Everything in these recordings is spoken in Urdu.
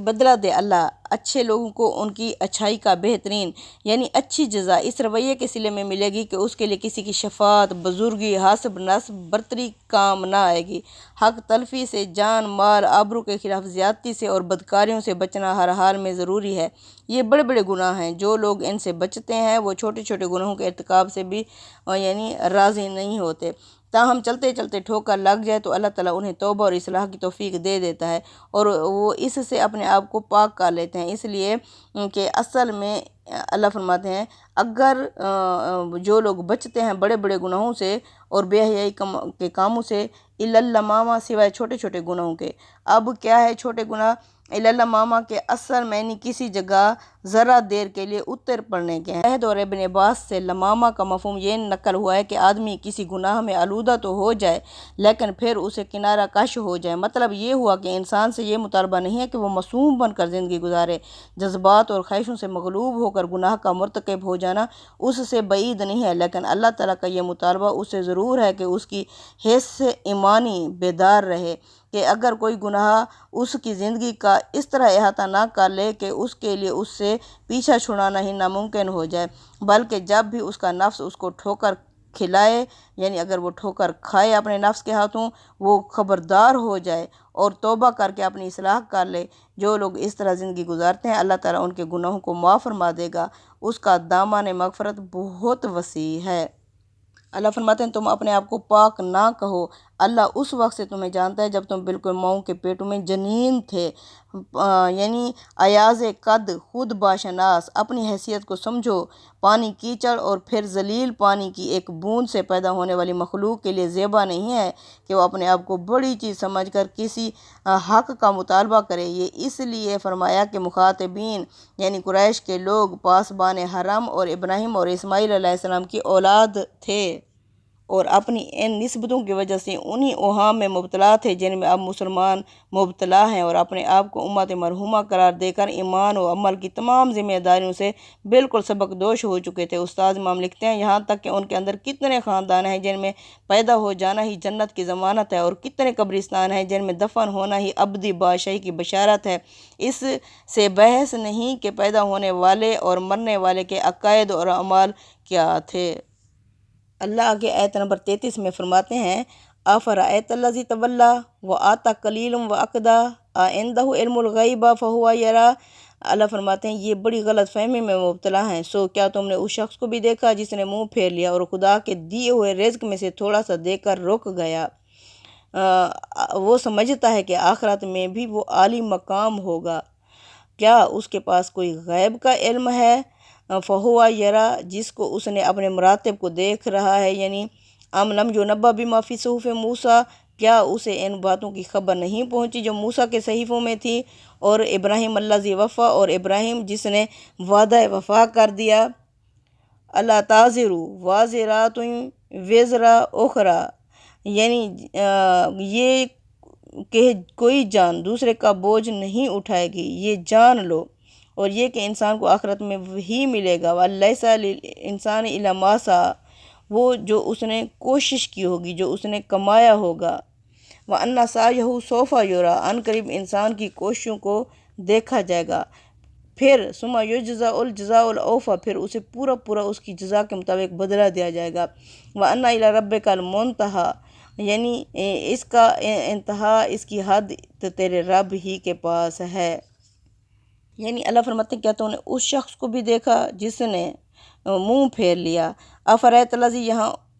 بدلہ دے اللہ اچھے لوگوں کو ان کی اچھائی کا بہترین یعنی اچھی جزا اس رویے کے صلے میں ملے گی کہ اس کے لیے کسی کی شفاعت، بزرگی، حسب نسب، برتری کام نہ آئے گی۔ حق تلفی سے، جان مال آبرو کے خلاف زیادتی سے اور بدکاریوں سے بچنا ہر حال میں ضروری ہے۔ یہ بڑے بڑے گناہ ہیں، جو لوگ ان سے بچتے ہیں وہ چھوٹے چھوٹے گناہوں کے ارتکاب سے بھی یعنی راضی نہیں ہوتے۔ تاہم چلتے چلتے ٹھوکر لگ جائے تو اللہ تعالیٰ انہیں توبہ اور اصلاح کی توفیق دے دیتا ہے اور وہ اس سے اپنے آپ کو پاک کر لیتے ہیں، اس لیے کہ اصل میں اللہ فرماتے ہیں اگر جو لوگ بچتے ہیں بڑے بڑے گناہوں سے اور بے حیائی کے کاموں سے الا اللمامہ سوائے چھوٹے چھوٹے گناہوں کے۔ اب کیا ہے چھوٹے گناہ؟ الا اللمامہ کے اثر میں کسی جگہ ذرا دیر کے لیے اتر پڑنے کے ہیں۔ عہد اور ابن عباس سے لمامہ کا مفہوم یہ نقل ہوا ہے کہ آدمی کسی گناہ میں آلودہ تو ہو جائے لیکن پھر اسے کنارہ کش ہو جائے۔ مطلب یہ ہوا کہ انسان سے یہ مطالبہ نہیں ہے کہ وہ معصوم بن کر زندگی گزارے، جذبات اور خواہشوں سے مغلوب ہو کر گناہ کا مرتکب ہو جانا اس سے بعید نہیں ہے، لیکن اللہ تعالیٰ کا یہ مطالبہ اس سے ضرور ہے کہ اس کی حس ایمانی بیدار رہے کہ اگر کوئی گناہ اس کی زندگی کا اس طرح احاطہ نہ کر لے کہ اس کے لیے اس سے پیچھا چھڑانا ہی ناممکن ہو جائے، بلکہ جب بھی اس کا نفس اس کو ٹھوکر کھلائے یعنی اگر وہ ٹھوکر کھائے اپنے نفس کے ہاتھوں وہ خبردار ہو جائے اور توبہ کر کے اپنی اصلاح کر لے۔ جو لوگ اس طرح زندگی گزارتے ہیں اللہ تعالیٰ ان کے گناہوں کو معاف فرما دے گا، اس کا دامن مغفرت بہت وسیع ہے۔ اللہ فرماتے ہیں تم اپنے آپ کو پاک نہ کہو، اللہ اس وقت سے تمہیں جانتا ہے جب تم بالکل ماؤں کے پیٹوں میں جنین تھے۔ یعنی ایاز قد خود باشناس، اپنی حیثیت کو سمجھو۔ پانی کیچڑ اور پھر ذلیل پانی کی ایک بوند سے پیدا ہونے والی مخلوق کے لیے زیبا نہیں ہے کہ وہ اپنے آپ کو بڑی چیز سمجھ کر کسی حق کا مطالبہ کرے۔ یہ اس لیے فرمایا کہ مخاطبین یعنی قریش کے لوگ پاسبان حرم اور ابراہیم اور اسماعیل علیہ السلام کی اولاد تھے اور اپنی ان نسبتوں کی وجہ سے انہی اوہام میں مبتلا تھے جن میں اب مسلمان مبتلا ہیں، اور اپنے آپ کو امت مرحومہ قرار دے کر ایمان و عمل کی تمام ذمہ داریوں سے بالکل سبکدوش ہو چکے تھے۔ استاد امام لکھتے ہیں یہاں تک کہ ان کے اندر کتنے خاندان ہیں جن میں پیدا ہو جانا ہی جنت کی ضمانت ہے اور کتنے قبرستان ہیں جن میں دفن ہونا ہی ابدی بادشاہی کی بشارت ہے۔ اس سے بحث نہیں کہ پیدا ہونے والے اور مرنے والے کے عقائد اور اعمال کیا تھے۔ اللہ آگے آیت نمبر 33 میں فرماتے ہیں افرأیت الذی تولی وآتی قلیلا وأکدی اعندہ علم الغیب فہو یری۔ اللہ فرماتے ہیں یہ بڑی غلط فہمی میں مبتلا ہیں، سو کیا تم نے اس شخص کو بھی دیکھا جس نے منہ پھیر لیا اور خدا کے دیے ہوئے رزق میں سے تھوڑا سا دے کر رک گیا؟ وہ سمجھتا ہے کہ آخرت میں بھی وہ عالی مقام ہوگا۔ کیا اس کے پاس کوئی غیب کا علم ہے؟ فہو یری، جس کو اس نے اپنے مراتب کو دیکھ رہا ہے، یعنی ام لم ینبأ بما فی صحف موسیٰ، کیا اسے ان باتوں کی خبر نہیں پہنچی جو موسیٰ کے صحیفوں میں تھی، اور ابراہیم الذی وفی، اور ابراہیم جس نے وعدہ وفا کر دیا۔ الا تزر وازرۃ وزر اخری، یعنی یہ کہ کوئی جان دوسرے کا بوجھ نہیں اٹھائے گی، یہ جان لو، اور یہ کہ انسان کو آخرت میں وہی ملے گا۔ وَلَيْسَ لِلْإِنسَانِ إِلَّا مَا سَعَىٰ، وہ جو اس نے کوشش کی ہوگی، جو اس نے کمایا ہوگا۔ وَأَنَّ سَعْيَهُ سَوْفَ يُرَىٰ، عن قریب انسان کی کوششوں کو دیکھا جائے گا۔ پھر ثُمَّ يُجْزَىٰ الْجَزَاءَ الْأَوْفَىٰ، پھر اسے پورا پورا اس کی جزا کے مطابق بدلہ دیا جائے گا۔ وَأَنَّ إِلَىٰ رَبِّكَ الْمُنتَهَىٰ، یعنی اس کا انتہا، اس کی حد تیرے رب ہی کے پاس ہے۔ یعنی اللہ فرماتے ہیں کیا تو نے اس شخص کو بھی دیکھا جس نے منہ پھیر لیا؟ افرأیت الذی،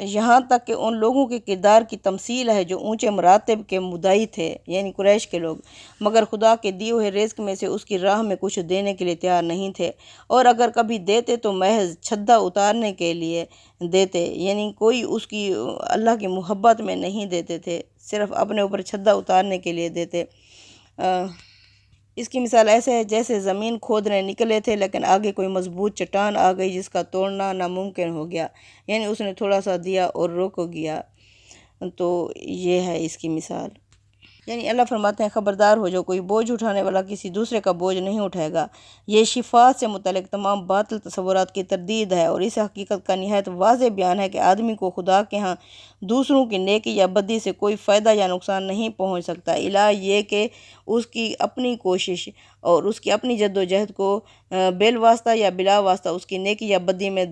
یہاں تک کہ ان لوگوں کے کردار کی تمثیل ہے جو اونچے مراتب کے مدعی تھے، یعنی قریش کے لوگ، مگر خدا کے دیے ہوئے رزق میں سے اس کی راہ میں کچھ دینے کے لیے تیار نہیں تھے، اور اگر کبھی دیتے تو محض چھدہ اتارنے کے لیے دیتے، یعنی کوئی اس کی اللہ کی محبت میں نہیں دیتے تھے، صرف اپنے اوپر چھدہ اتارنے کے لیے دیتے۔ اس کی مثال ایسے ہے جیسے زمین کھودنے نکلے تھے لیکن آگے کوئی مضبوط چٹان آ گئی جس کا توڑنا ناممکن ہو گیا، یعنی اس نے تھوڑا سا دیا اور رک گیا، تو یہ ہے اس کی مثال۔ یعنی اللہ فرماتے ہیں خبردار ہو جو کوئی بوجھ اٹھانے والا کسی دوسرے کا بوجھ نہیں اٹھائے گا۔ یہ شفاعت سے متعلق تمام باطل تصورات کی تردید ہے اور اس حقیقت کا نہایت واضح بیان ہے کہ آدمی کو خدا کے ہاں دوسروں کی نیکی یا بدی سے کوئی فائدہ یا نقصان نہیں پہنچ سکتا، الہ یہ کہ اس کی اپنی کوشش اور اس کی اپنی جد و جہد کو بالواسطہ یا بلا واسطہ اس کی نیکی یا بدی میں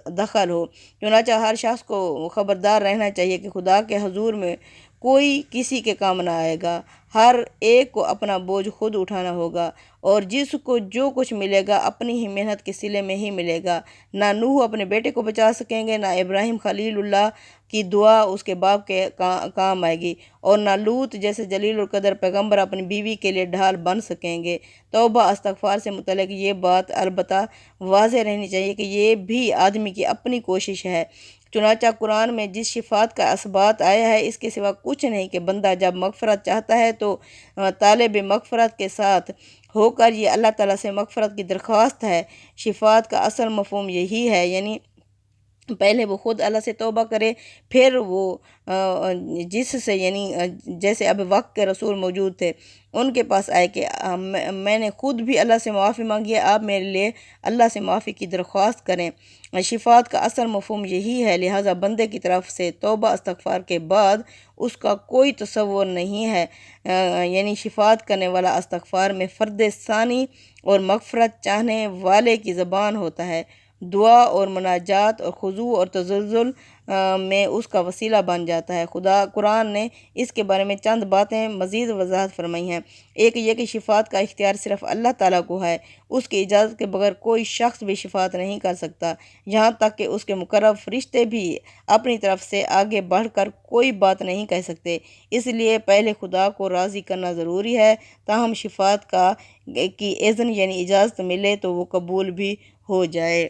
دخل ہو۔ چنانچہ ہر شخص کو خبردار رہنا چاہیے کہ خدا کے حضور میں کوئی کسی کے کام نہ آئے گا، ہر ایک کو اپنا بوجھ خود اٹھانا ہوگا اور جس کو جو کچھ ملے گا اپنی ہی محنت کے صلے میں ہی ملے گا۔ نہ نوح اپنے بیٹے کو بچا سکیں گے، نہ ابراہیم خلیل اللہ کی دعا اس کے باپ کے کام آئے گی، اور نہ لوط جیسے جلیل القدر پیغمبر اپنی بیوی کے لیے ڈھال بن سکیں گے۔ توبہ استغفار سے متعلق یہ بات البتہ واضح رہنی چاہیے کہ یہ بھی آدمی کی اپنی کوشش ہے۔ چنانچہ قرآن میں جس شفاعت کا اثبات آیا ہے اس کے سوا کچھ نہیں کہ بندہ جب مغفرت چاہتا ہے تو طالب مغفرت کے ساتھ ہو کر یہ اللہ تعالیٰ سے مغفرت کی درخواست ہے۔ شفاعت کا اصل مفہوم یہی ہے، یعنی پہلے وہ خود اللہ سے توبہ کرے، پھر وہ جس سے یعنی جیسے اب وقت کے رسول موجود تھے ان کے پاس آئے کہ میں نے خود بھی اللہ سے معافی مانگی ہے، آپ میرے لیے اللہ سے معافی کی درخواست کریں۔ شفاعت کا اصل مفہوم یہی ہے، لہٰذا بندے کی طرف سے توبہ استغفار کے بعد اس کا کوئی تصور نہیں ہے، یعنی شفاعت کرنے والا استغفار میں فرد ثانی اور مغفرت چاہنے والے کی زبان ہوتا ہے، دعا اور مناجات اور خضوع اور تذلل میں اس کا وسیلہ بن جاتا ہے۔ قرآن نے اس کے بارے میں چند باتیں مزید وضاحت فرمائی ہیں۔ ایک یہ کہ شفاعت کا اختیار صرف اللہ تعالیٰ کو ہے، اس کی اجازت کے بغیر کوئی شخص بھی شفاعت نہیں کر سکتا، یہاں تک کہ اس کے مقرب فرشتے بھی اپنی طرف سے آگے بڑھ کر کوئی بات نہیں کہہ سکتے، اس لیے پہلے خدا کو راضی کرنا ضروری ہے، تاہم شفاعت کی اذن یعنی اجازت ملے تو وہ قبول بھی ہو جائے۔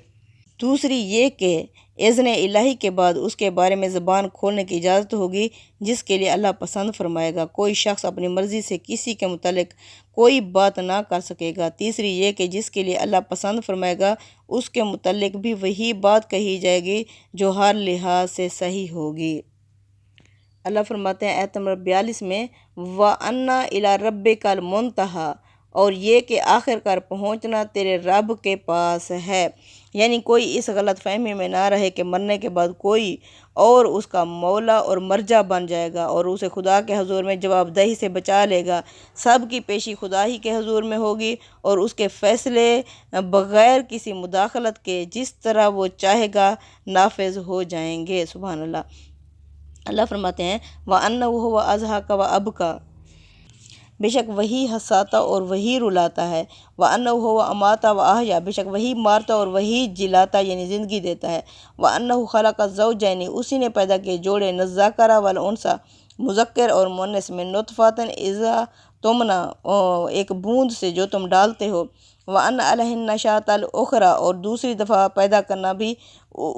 دوسری یہ کہ اذن الہی کے بعد اس کے بارے میں زبان کھولنے کی اجازت ہوگی جس کے لیے اللہ پسند فرمائے گا، کوئی شخص اپنی مرضی سے کسی کے متعلق کوئی بات نہ کر سکے گا۔ تیسری یہ کہ جس کے لیے اللہ پسند فرمائے گا اس کے متعلق بھی وہی بات کہی جائے گی جو ہر لحاظ سے صحیح ہوگی۔ اللہ فرماتے ہیں آیت نمبر 42 میں وَأَنَّ إِلَىٰ رَبِّكَ الْمُنتَهَىٰ، اور یہ کہ آخر کار پہنچنا تیرے رب کے پاس ہے، یعنی کوئی اس غلط فہمی میں نہ رہے کہ مرنے کے بعد کوئی اور اس کا مولا اور مرجع بن جائے گا اور اسے خدا کے حضور میں جواب دہی سے بچا لے گا۔ سب کی پیشی خدا ہی کے حضور میں ہوگی اور اس کے فیصلے بغیر کسی مداخلت کے جس طرح وہ چاہے گا نافذ ہو جائیں گے۔ سبحان اللہ۔ اللہ فرماتے ہیں وَأَنَّهُ هُوَ أَضْحَكَ وَأَبْكَىٰ، بے شک وہی ہنساتا اور وہی رلاتا ہے، وَأَنَّهُ هُوَ أَمَاتَ وَأَحْيَا، بے شک وہی مارتا اور وہی جلاتا یعنی زندگی دیتا ہے، وَأَنَّهُ خَلَقَ الزَّوْجَيْنِ، اسی نے پیدا کیے جوڑے، الذَّكَرَ وَالْأُنثىٰ، مذکر اور مؤنث، من نطفۃ اذا تمنا، ایک بوند سے جو تم ڈالتے ہو، وَأَنَّ عَلَيْهِ النَّشْأَةَ الْأُخْرَىٰ، اور دوسری دفعہ پیدا کرنا بھی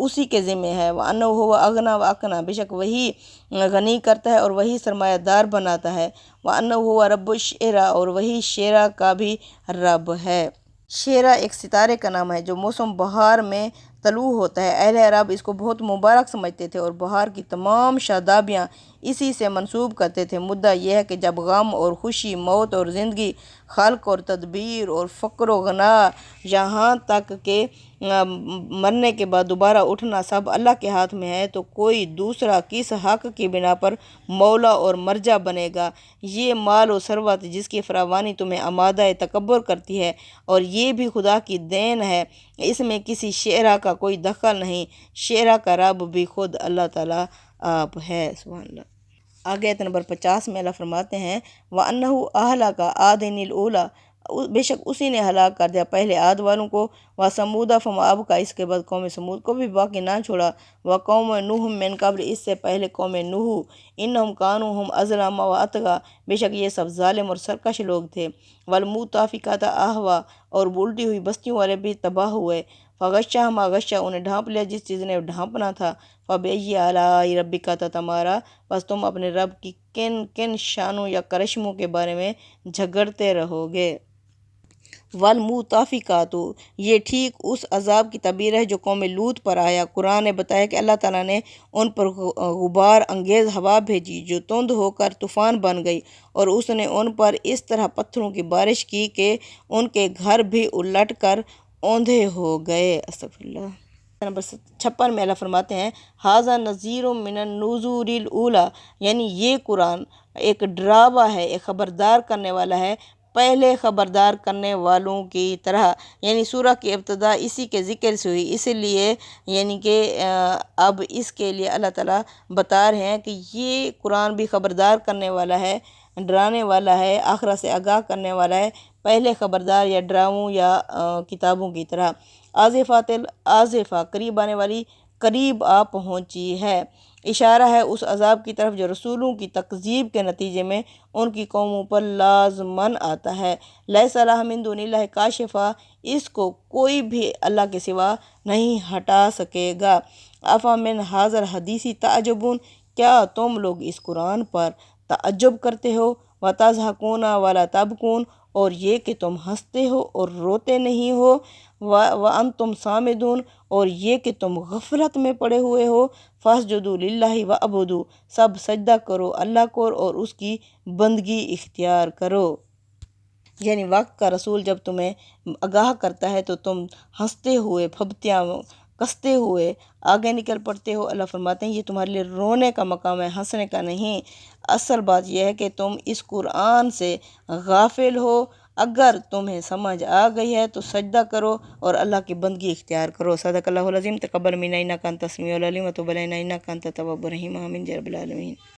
اسی کے ذمہ ہے، وَأَنَّهُ هُوَ أَغْنَىٰ وَأَقْنَىٰ، بے شک وہی غنی کرتا ہے اور وہی سرمایہ دار بناتا ہے، وَأَنَّهُ هُوَ رَبُّ الشِّعْرَىٰ، اور وہی شعراء کا بھی رب ہے۔ شعراء ایک ستارے کا نام ہے جو موسم بہار میں طلوع ہوتا ہے، اہل عرب اس کو بہت مبارک سمجھتے تھے اور بہار کی تمام شادابیاں اسی سے منسوب کرتے تھے۔ مدعا یہ ہے کہ جب غم اور خوشی، موت اور زندگی، خلق اور تدبیر اور فقر و غنا، یہاں تک کہ مرنے کے بعد دوبارہ اٹھنا سب اللہ کے ہاتھ میں ہے، تو کوئی دوسرا کس حق کی بنا پر مولا اور مرجع بنے گا؟ یہ مال و ثروت جس کی فراوانی تمہیں آمادہ تکبر کرتی ہے اور یہ بھی خدا کی دین ہے، اس میں کسی شعرا کا کوئی دخل نہیں، شعرا کا رب بھی خود اللہ تعالیٰ آپ ہے۔ سبحان اللہ۔ آگے آیت نمبر 50 میں اللہ فرماتے ہیں وَأَنَّهُ أَهْلَكَ عَادٍ الْأُولَىٰ، بے شک اسی نے ہلاک کر دیا پہلے عاد والوں کو، وَثَمُودَ فَمَا أَبْقَىٰ، اس کے بعد قوم سمود کو بھی باقی نہ چھوڑا، وَقَوْمَ نُوحٍ مِّن قَبْلُ، اس سے پہلے قوم نوح، إِنَّهُمْ كَانُوا هُمْ أَظْلَمَ وَأَطْغَىٰ، بے شک یہ سب ظالم اور سرکش لوگ تھے، وَالْمُؤْتَفِكَةَ أَهْوَىٰ، اور الٹی ہوئی بستیوں والے بھی تباہ ہوئے، فَغَشَّاهَا مَا غَشَّىٰ، انہیں ڈھانپ لیا جس چیز نے ڈھانپنا تھا، فَبِأَيِّ آلَاءِ رَبِّكَ تَتَمَارَىٰ، بس تم اپنے رب کی کن کن شانوں یا کرشموں کے بارے میں جھگڑتے رہو گے۔ والمؤتفقات، یہ ٹھیک اس عذاب کی تعبیر ہے جو قوم لوط پر آیا۔ قرآن نے بتایا کہ اللہ تعالیٰ نے ان پر غبار انگیز ہوا بھیجی جو تند ہو کر طوفان بن گئی، اور اس نے ان پر اس طرح پتھروں کی بارش کی کہ ان کے گھر بھی الٹ کر اوندھے ہو گئے۔ استغفر اللہ۔ نمبر 56 میں اللہ فرماتے ہیں ھذا نذیر من النذور الاولیٰ، یعنی یہ قرآن ایک ڈراوا ہے، ایک خبردار کرنے والا ہے پہلے خبردار کرنے والوں کی طرح۔ یعنی سورہ کی ابتدا اسی کے ذکر سے ہوئی، اس لیے یعنی کہ اب اس کے لیے اللہ تعالیٰ بتا رہے ہیں کہ یہ قرآن بھی خبردار کرنے والا ہے، ڈرانے والا ہے، آخرت سے آگاہ کرنے والا ہے پہلے خبردار یا ڈراؤں یا کتابوں کی طرح۔ آزفات الآزفہ، قریب آنے والی، قریب آ پہنچی ہے، اشارہ ہے اس عذاب کی طرف جو رسولوں کی تکذیب کے نتیجے میں ان کی قوموں پر لازماً آتا ہے۔ لیس لہ من دون اللہ کاشفہ، اس کو کوئی بھی اللہ کے سوا نہیں ہٹا سکے گا۔ افمن ھذا الحدیث تعجبون، کیا تم لوگ اس قرآن پر تعجب کرتے ہو؟ وتضحکون ولا تبکون، اور یہ کہ تم ہنستے ہو اور روتے نہیں ہو۔ وانتم صامدون، اور یہ کہ تم غفلت میں پڑے ہوئے ہو۔ فاسجدوا للہ وعبدوا، سب سجدہ کرو اللہ کو اور اس کی بندگی اختیار کرو۔ یعنی وقت کا رسول جب تمہیں آگاہ کرتا ہے تو تم ہنستے ہوئے، پھبتیاں کستے ہوئے آگے نکل پڑتے ہو۔ اللہ فرماتے ہیں یہ تمہارے لیے رونے کا مقام ہے، ہنسنے کا نہیں۔ اصل بات یہ ہے کہ تم اس قرآن سے غافل ہو۔ اگر تمہیں سمجھ آ گئی ہے تو سجدہ کرو اور اللہ کی بندگی اختیار کرو۔ صدق اللہ العظیم۔ تقبل منا انک انت السمیع العلیم وتب علینا انک انت التواب الرحیم۔ آمین یا رب العالمین۔